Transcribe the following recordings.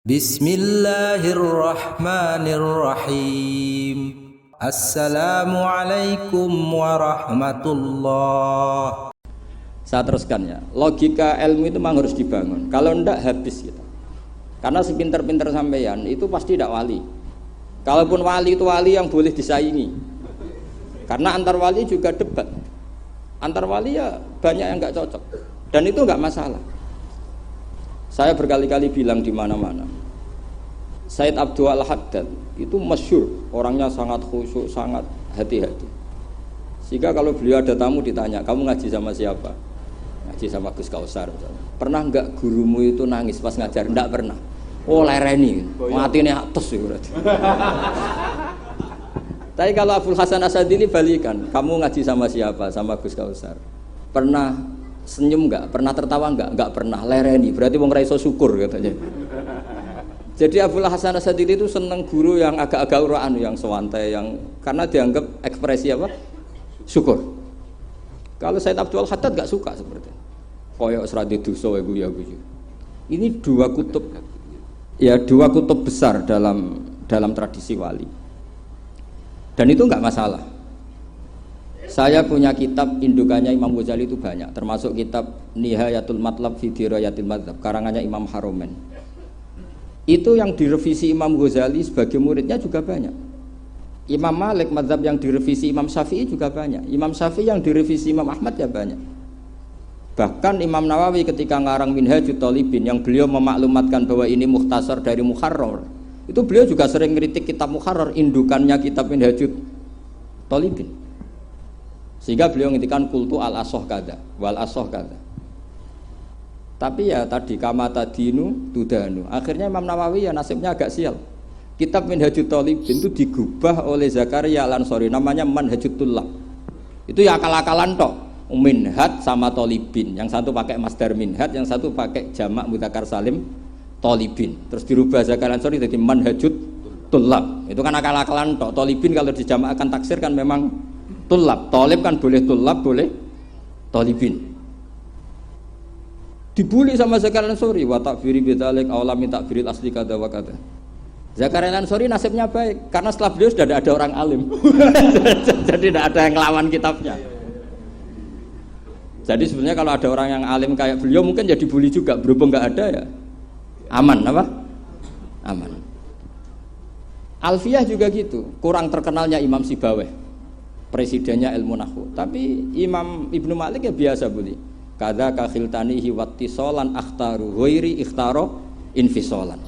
Bismillahirrahmanirrahim. Assalamualaikum warahmatullah. Saya teruskan ya. Logika ilmu itu memang harus dibangun. Kalau ndak habis kita. Karena sepinter-pinter sampeyan itu pasti tidak wali. Kalaupun wali itu wali yang boleh disaingi. Karena antar wali juga debat. Antar wali ya banyak yang nggak cocok. Dan itu nggak masalah. Saya berkali-kali bilang di mana-mana. Said Abdul Al-Haddad itu masyhur, orangnya sangat khusyuk, sangat hati-hati. Sehingga kalau beliau ada tamu ditanya, kamu ngaji sama siapa? Ngaji sama Gus Kausar misalnya. Pernah enggak gurumu itu nangis pas ngajar? Enggak pernah. Oh lereni, matine atus ya berarti. Tapi kalau Abdul Hasan Asadili balikan, kamu ngaji sama siapa? Sama Gus Kausar. Pernah senyum enggak? Pernah tertawa enggak? Enggak pernah. Lereni, berarti wong ra iso syukur katanya. Jadi Abdul Hasan Asadili itu seneng guru yang agak-agak uraan, yang sewantai, yang karena dianggap ekspresi apa? Syukur. Kalau Said Abdul Haddad enggak suka seperti itu. Koyok seradi dosa ya guyu. Ini dua kutub besar dalam tradisi wali. Dan itu enggak masalah. Saya punya kitab indukannya Imam Ghazali itu banyak, termasuk kitab Nihayatul Matlab fi Dirayatil Madzhab karangannya Imam Haromen. Itu yang direvisi Imam Ghazali sebagai muridnya juga banyak. Imam Malik mazhab yang direvisi Imam Syafi'i juga banyak. Imam Syafi'i yang direvisi Imam Ahmad ya banyak. Bahkan Imam Nawawi ketika ngarang Minhajut Thalibin yang beliau memaklumatkan bahwa ini mukhtasar dari Muharrar, itu beliau juga sering kritik kitab Muharrar, indukannya kitab Minhajut Thalibin. Sehingga beliau ngintikan kultu al-asoh kada wal asoh kada. Tapi ya tadi kamata dinu tudanu. Akhirnya Imam Nawawi ya nasibnya agak sial. Kitab Minhajut Thalibin itu digubah oleh Zakaria Al-Ansori, namanya Manhajut Tullab. Itu ya akal-akalan tok. Minhaj sama Thalibin. Yang satu pakai masdar minhaj, yang satu pakai jamak mudzakkar salim Thalibin. Terus dirubah Zakaria Al-Ansori jadi Manhajut Tullab. Itu kan akal-akalan tok. Thalibin kalau dijamakkan taksir kan memang Tullab. Thalib kan boleh Tullab, boleh Thalibin. Dibully sama Zakaria Al-Ansori, wa takfiri bidzalik aula min takfiril asli kada wa kada. Zakaria Al-Ansori nasibnya baik karena setelah beliau sudah ada orang alim. Jadi tidak ada yang ngelawan kitabnya. Jadi sebenarnya kalau ada orang yang alim kayak beliau mungkin jadi dibully juga, berhubung nggak ada ya aman apa? Aman. Alfiyah juga gitu, kurang terkenalnya Imam Sibaweh, presidennya ilmu nahwu. Tapi Imam Ibnu Malik ya biasa bully. Kada kakhiltanihi wattisolan akhtaru ghairi ikhtaro infisolan.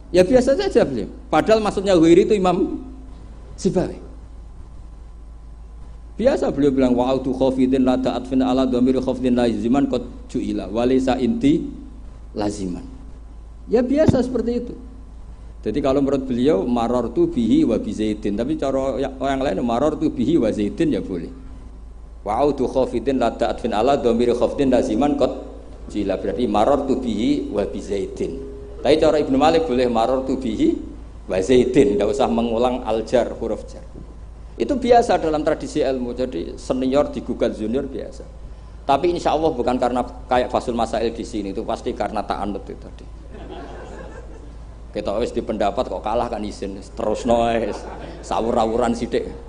Ya biasa saja beliau. Padahal maksudnya ghairi itu Imam Sibaweh. Biasa beliau bilang wa'autu khafidin la ta'atfin ala dhamiri khafidin laziman qad ju'ila walaysa inti laziman. Ya biasa seperti itu. Jadi kalau menurut beliau marartu bihi wa bi zaidin, tapi cara orang lain marartu bihi wa zaidin ya boleh. Wa'autu khafidin la ta'atfin ala dhamiri khafidin laziman qad ju'ila, berarti marartu bihi wa bi zaidin. Tapi cara Ibnu Malik boleh marartu bihi wa zaidin, tidak usah mengulang al-jar, huruf jar. Itu biasa dalam tradisi ilmu, jadi senior digugat junior biasa. Tapi insya Allah bukan karena kayak Fasul Masail di sini, itu pasti karena ta'anut itu tadi. Kita wis di pendapat kok kalah kan izin, terus noes, sawur-awuran sidik.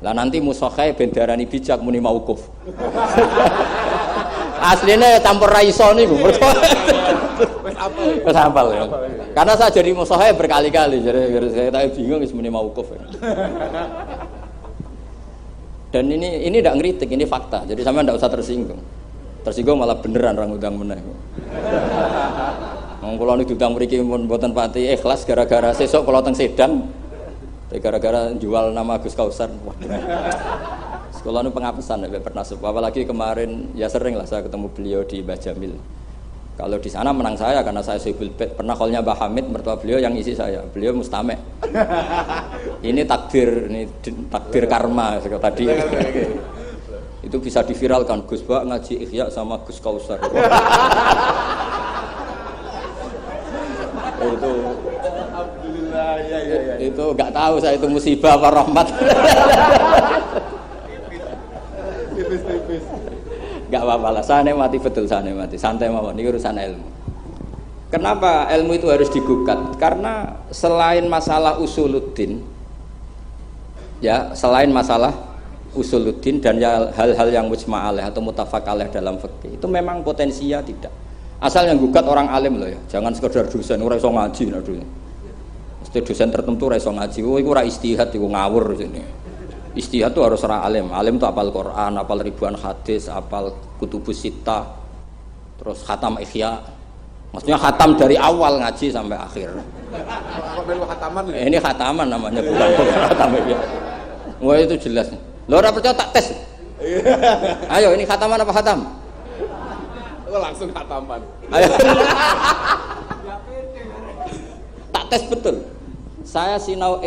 Lah nanti musokhai bendarani bijak muni mauquf. Aslinya campur raiso niku. Wis hafal ya. Karena saya jadi musokhai berkali-kali, jadi saya bingung wis muni mauquf. Dan ini tidak ngeritik, ini fakta. Jadi sampean tidak usah tersinggung. Tersinggung malah beneran orang udang meneh. Wong kula niku diundang mriki pun mboten pati ikhlas gara-gara sesuk kula teng Sedan. Gara-gara jual nama Gus Kausar. Sekolah itu pengapesan ya pernah apalagi kemarin ya sering lah saya ketemu beliau di Mbah Jamil. Kalau di sana menang saya karena saya Sohibul Bait. Pernah callnya Mbah Hamid, mertua beliau yang isi saya. Beliau mustame'. Ini takdir karma tadi. Itu bisa diviralkan, Gus Bak ngaji Ihya sama Gus Kausar. Itu alhamdulillah ya. Itu enggak tahu saya itu musibah apa rahmat. Tipis. Enggak apa-apa lah, sana mati betul, sana mati. Santai mawon, ini urusan ilmu. Kenapa ilmu itu harus digugat? Karena selain masalah usuluddin, ya selain masalah usuluddin dan ya hal-hal yang mujma' alaih atau muttafaq alaih dalam fikih itu memang potensinya tidak. Asal yang gugat orang alim loh ya, jangan sekedar dosen ora iso ngaji nah dulu. Mesti dosen tertentu ora iso ngaji, oh iku ora istihad iku ngawur sini. Istihad itu harus orang alim. Alim itu apal Quran, apal ribuan hadis, apal kutubus sittah, terus khatam Ihya. Maksudnya khatam dari awal ngaji sampai akhir. Kok melu khataman ya? Ini khataman namanya bukan khatam ya. Wah itu jelas. Lo ora percaya tak tes. Ayo ini khataman apa khatam? Lo langsung khataman. Ayo. Tak tes betul. Saya sinau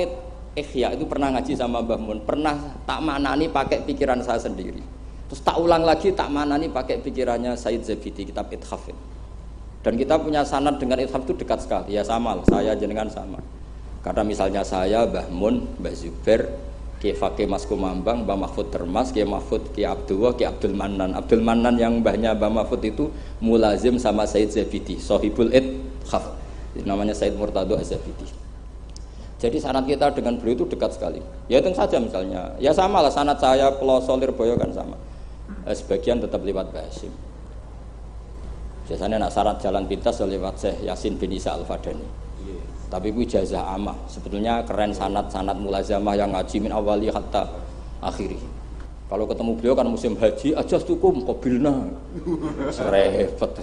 Ihya itu pernah ngaji sama Mbah Mun, pernah tak maknani pakai pikiran saya sendiri. Terus tak ulang lagi tak maknani pakai pikirannya Said Zabidi kitab Ithaf. Dan kita punya sanad dengan Ithaf itu dekat sekali. Ya sama lah, saya jenengan sama. Karena misalnya saya, Mbah Mun, Mbah Zubair, Ki Fakih Mas Kumambang, Mbah Mahfud Termas, Ki Mahfud, Ki Abdullah, Ki Abdul Mannan. Abdul Mannan yang mbahnya Mbah Mahfud itu mulazim sama Said Zabidi, Sohibul Ithaf. Namanya Said Murtado Az-Zabidi. Jadi sanad kita dengan beliau itu dekat sekali. Ya itu saja misalnya. Ya sama lah sanad saya Peloso Lirboyo kan sama. Sebagian tetap lewat Mbah Hasyim. Biasanya nak syarat jalan pintas lewat Syekh Yasin bin Isa Al-Fadani. Tapi itu ijazah amah. Sebetulnya keren sanad mulazamah yang ngaji min awali hatta akhiri. Kalau ketemu beliau kan musim haji, ajastukum qabilna. Repot.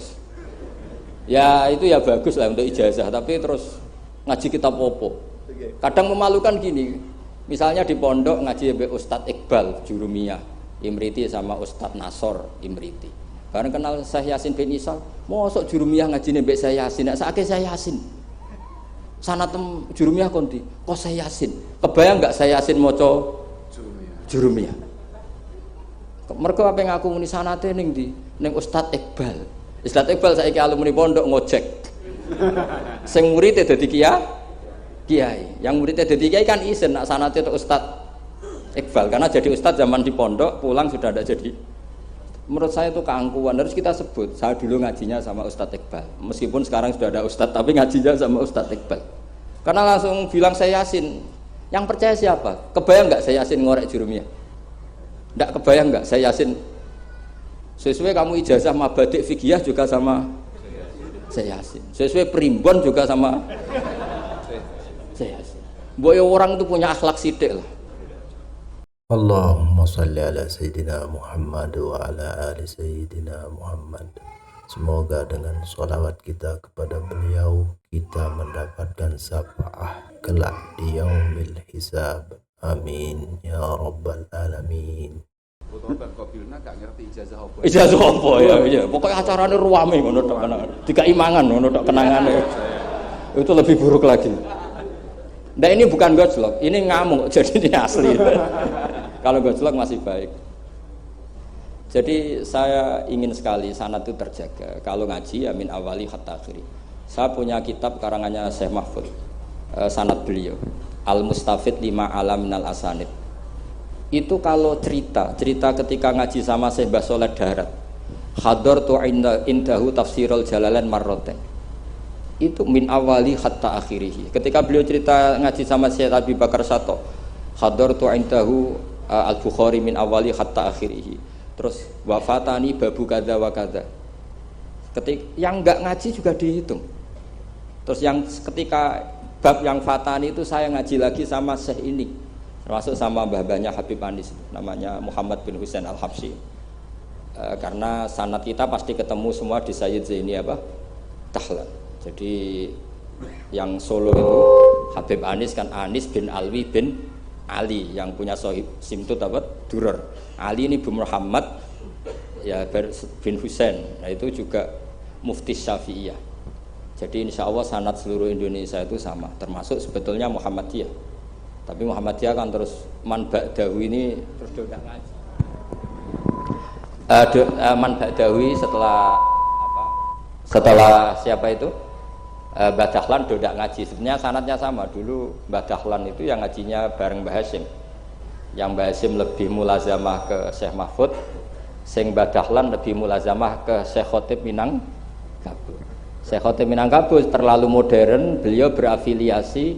Ya itu ya bagus lah untuk ijazah, tapi terus ngaji kitab opo. Kadang memalukan gini. Misalnya di pondok ngaji be Ustadz Iqbal Jurumiyah, Imriti sama Ustadz Nasor Imriti. Bareng kenal Syekh Yasin bin Isa, mosok Jurumiyah ngajine mbek Syekh Yasin, nek sakake Syekh Yasin. Sanatem Jurumiyah konti, kok Syekh Yasin. Kebayang enggak Syekh Yasin maca Jurumiyah? Mergo ape ngaku muni sanate ning ndi? Ning Ustaz Iqbal. Ustaz Iqbal saiki alumni pondok ngojek. Sing murid dadi kiai. Yang muridnya dadi kiai kan isin nak sanate tok Ustaz Iqbal karena jadi ustaz zaman di pondok pulang sudah ada jadi. Menurut saya itu keangkuhan, harus kita sebut. Saya dulu ngajinya sama Ustadz Iqbal, meskipun sekarang sudah ada Ustadz, tapi ngajinya sama Ustadz Iqbal. Karena langsung bilang saya Yasin. Yang percaya siapa? Kebayang nggak saya Yasin ngorek Jurumiyah? Nggak kebayang nggak saya Yasin? Sesuai kamu ijazah mabadik fikih juga sama saya Yasin. Sesuai primbon juga sama saya Yasin. Boyo orang itu punya akhlak sidik lah. Allahumma salli ala Sayyidina Muhammad wa ala ali Sayyidina Muhammad. Semoga dengan sholawat kita kepada beliau kita mendapatkan syafaat kelak di yaumil hisab. Amin ya rabbal alamin. Ijazah apa ya? Pokoknya acaranya ruame ngono tok kenangan. Dikai mangan ngono tok kenangane. Itu lebih buruk lagi. Nah ini bukan gojlok, ini ngamuk, jadi ini asli. Kalau gojlok masih baik. Jadi saya ingin sekali sanad itu terjaga. Kalau ngaji ya min awali hatta akhiri. Saya punya kitab karangannya Syekh Mahfud, sanad beliau Al-Mustafid lima alam minal asanid. Itu kalau cerita ketika ngaji sama Syekh Mbah Soleh Darat, hadartu indahu tafsirul jalalain marroten. Itu min awali hatta akhirihi. Ketika beliau cerita ngaji sama Syekh Abi Bakar Sato, hadartu indahu al-Bukhari min awali hatta akhirihi. Terus wafatani babu kada wa kada. Yang enggak ngaji juga dihitung. Terus yang ketika bab yang fatani itu saya ngaji lagi sama Syekh ini, termasuk sama mbah-mbahnya Habib Anis, namanya Muhammad bin Husain Al-Habsyi. Karena sanad kita pasti ketemu semua di Sayyid Zaini Dahlan. Jadi yang Solo itu Habib Anis kan Anis bin Alwi bin Ali yang punya sohib simtut Duror. Ali ini bin Muhammad ya bin Husain. Nah itu juga mufti Syafi'iyah. Jadi insya Allah sanad seluruh Indonesia itu sama, termasuk sebetulnya Muhammadiyah. Tapi Muhammadiyah kan terus man ba'dawi ini terus dodak ngaji. Man ba'dawi setelah siapa itu? Mbah Dahlan dodak ngaji. Sebenarnya sanadnya sama. Dulu Mbah Dahlan itu yang ngajinya bareng Mbah Hasyim. Yang Mbah Hasyim lebih mulazamah ke Syekh Mahfud, sing Mbah Dahlan lebih mulazamah ke Syekh Khotib Minang Kabur. Syekh Khatib Minangkabau terlalu modern, beliau berafiliasi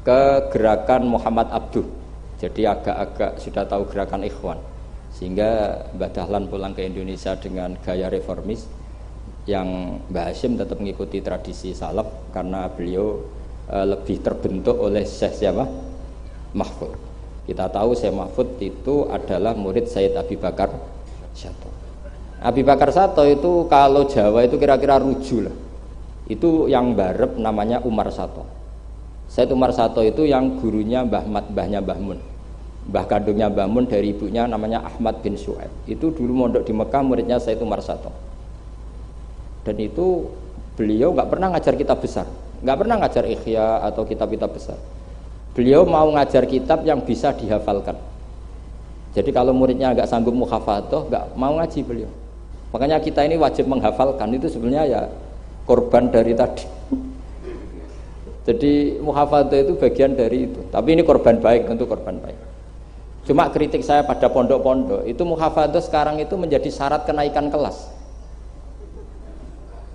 ke gerakan Muhammad Abduh. Jadi agak-agak sudah tahu gerakan Ikhwan. Sehingga Mbah Dahlan pulang ke Indonesia dengan gaya reformis, yang Mbah Hashim tetap mengikuti tradisi salaf karena beliau lebih terbentuk oleh Syekh siapa? Mahfud. Kita tahu Syekh Mahfud itu adalah murid Sayyid Abi Bakar Sato. Abi Bakar Sato itu kalau Jawa itu kira-kira ruju lah. Itu yang barep namanya Umar Sato. Sayyid Umar Sato itu yang gurunya mbahnya Mbah Mun. Mbah kandungnya Mbah Mun dari ibunya namanya Ahmad bin Syuaib. Itu dulu mondok di Mekah, muridnya Sayyid Umar Sato. Dan itu beliau nggak pernah ngajar kitab besar, nggak pernah ngajar Ikhya atau kitab-kitab besar. Beliau mau ngajar kitab yang bisa dihafalkan. Jadi kalau muridnya nggak sanggup muhafadzah, nggak mau ngaji beliau. Makanya kita ini wajib menghafalkan, itu sebenarnya ya korban dari tadi. Jadi muhafadzah itu bagian dari itu. Tapi ini korban baik, tentu korban baik. Cuma kritik saya pada pondok-pondok itu muhafadzah sekarang itu menjadi syarat kenaikan kelas.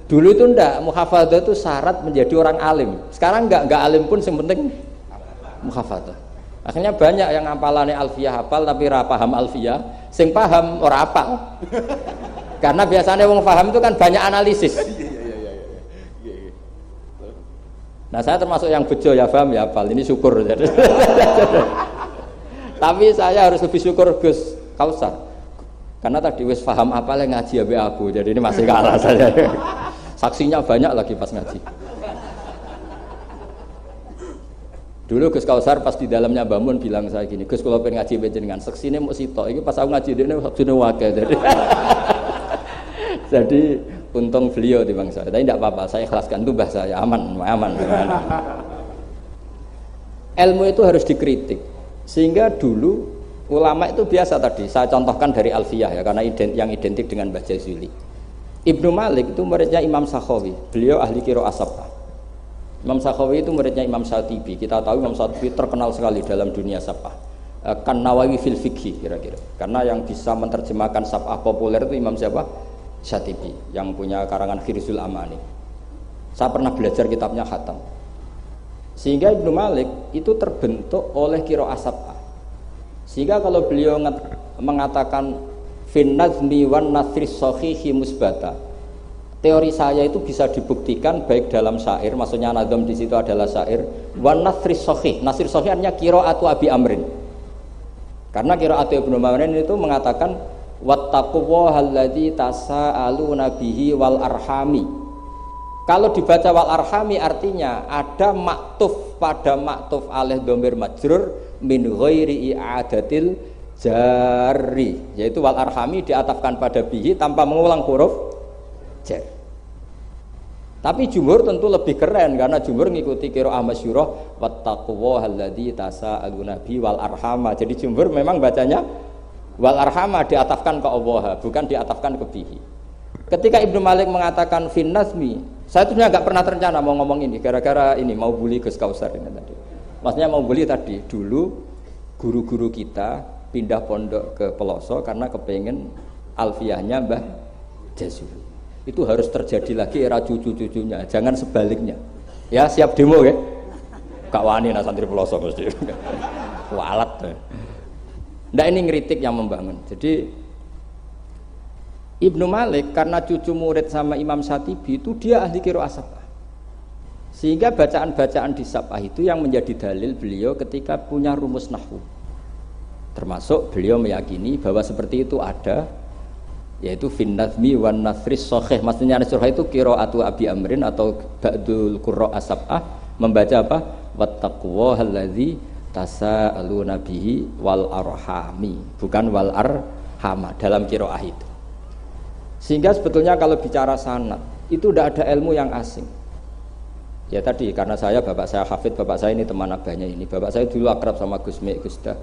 Dulu itu enggak, muhafadzah itu syarat menjadi orang alim. Sekarang enggak alim pun yang penting muhafadzah. Akhirnya banyak yang ngapalannya alfiyah hafal tapi ora paham alfiyah, sing paham ora hafal. Karena biasanya wong paham itu kan banyak analisis. Nah, saya termasuk yang bejo ya paham ya hafal. Ini syukur. Tapi saya harus lebih syukur Gus Kausar. Karena tadi wis paham apa yang ngaji abe abu. Jadi ini masih kalah saya. Saksinya banyak lagi pas ngaji. Dulu Gus Kausar pas di dalamnya Bamun bilang saya gini, Gus kalau pengen ngaji jenengan saksine mau sitok. Ini pas aku ngaji dene saksine wakil. Jadi untung beliau di bangsa. Tapi tidak apa-apa, saya ikhlaskan itu bahasa saya aman. Ilmu itu harus dikritik. Sehingga dulu ulama itu biasa tadi. Saya contohkan dari Alfiyah ya, karena yang identik dengan Mbah Jazuli. Ibnu Malik itu muridnya Imam Sakhawi. Beliau ahli qiraah sab'ah. Imam Sakhawi itu muridnya Imam Syatibi. Kita tahu Imam Syatibi terkenal sekali dalam dunia sab'ah. Kan Nawawi fil fikhi kira-kira. Karena yang bisa menerjemahkan sab'ah populer itu Imam siapa? Syatibi, yang punya karangan Khirzul Amani. Saya pernah belajar kitabnya khatam. Sehingga Ibnu Malik itu terbentuk oleh qiraah sab'ah. Sehingga kalau beliau mengatakan fin nazmi wan nasris sahihi musbata, teori saya itu bisa dibuktikan baik dalam syair, maksudnya nazam di situ adalah syair, wan nasris sahih. Nasir sahih artinya qiraatu Abi Amrin. Karena qiraatu Ibnu Amrin itu mengatakan wattaqullahalladzi tasaaluna bihi wal arhami. Kalau dibaca wal arhami artinya ada maktuf pada maktuf alih dhamir majrur min ghairi i'adatil jari, yaitu wal arhami diatafkan pada bihi tanpa mengulang huruf jar. Tapi jumhur tentu lebih keren karena jumhur ngikuti qiraah masyhurah wattaqullahalladzi tasaaluna bihi wal arhama. Jadi jumhur memang bacanya wal arhama diatafkan ke Allah, bukan diatafkan ke bihi. Ketika Ibnu Malik mengatakan fin nazmi, saya tuh nggak pernah terencana mau ngomong ini gara-gara ini mau bully Gus Kausar ini tadi. Maksudnya mau bully tadi, dulu guru-guru kita pindah pondok ke Peloso karena kepengen alfiyahnya Mbah Jazuli. Itu harus terjadi lagi era cucu-cucunya, jangan sebaliknya. Ya siap demo ya. Kak wani nah santri Peloso mesti. Walat. Nggak, ini ngeritik yang membangun. Jadi Ibnu Malik karena cucu murid sama Imam Syatibi itu dia ahli qiraah sab'ah. Sehingga bacaan-bacaan di sab'ah itu yang menjadi dalil beliau ketika punya rumus nahwu. Termasuk beliau meyakini bahwa seperti itu ada, yaitu fin nazmi wan nasris sahih. Maksudnya nasrah itu qiraatu Abi Amrin atau ba'dul qurra as-sab'ah membaca apa? Wattaqullahalladzi tasaaluna bihi wal arhami, bukan wal arhama dalam qiraah itu. Sehingga sebetulnya kalau bicara sanad itu tidak ada ilmu yang asing. Ya tadi karena bapak saya hafid, bapak saya ini teman abahnya ini. Bapak saya dulu akrab sama Gus Mek, Gus Dah.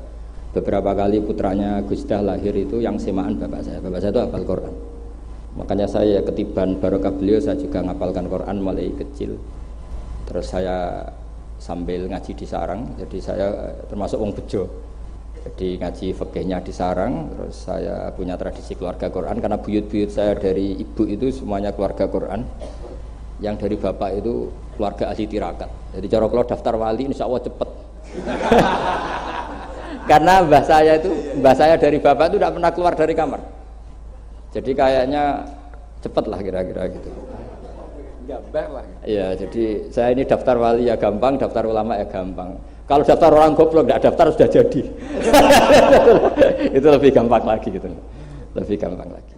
Beberapa kali putranya Gus Dah lahir itu yang semaan bapak saya. Bapak saya itu hafal Quran. Makanya saya ketiban barokah beliau, saya juga ngapalkan Quran mulai kecil. Terus saya sambil ngaji di sarang, jadi saya termasuk wong bejo. Jadi ngaji fikihnya di sarang, terus saya punya tradisi keluarga Quran karena buyut-buyut saya dari ibu itu semuanya keluarga Quran. yang dari bapak itu keluarga ahli tirakat. Jadi cara kalau daftar wali insya Allah cepet. Karena mbah saya dari bapak itu tidak pernah keluar dari kamar. Jadi kayaknya cepet lah kira-kira gitu. Gambar lah. Iya, jadi saya ini daftar wali ya gampang, daftar ulama ya gampang. Kalau daftar orang goblok tidak daftar sudah jadi. Itu lebih gampang lagi gitu. Lebih gampang lagi.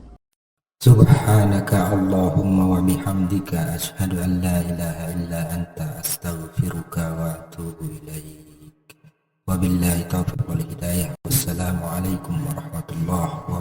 Subhanaka Allahumma wa bihamdika asyhadu an la ilaha illa anta astaghfiruka wa atubu ilaik. Wabillahi taufiq wal hidayah. Wassalamu alaikum warahmatullahi wabarakatuh.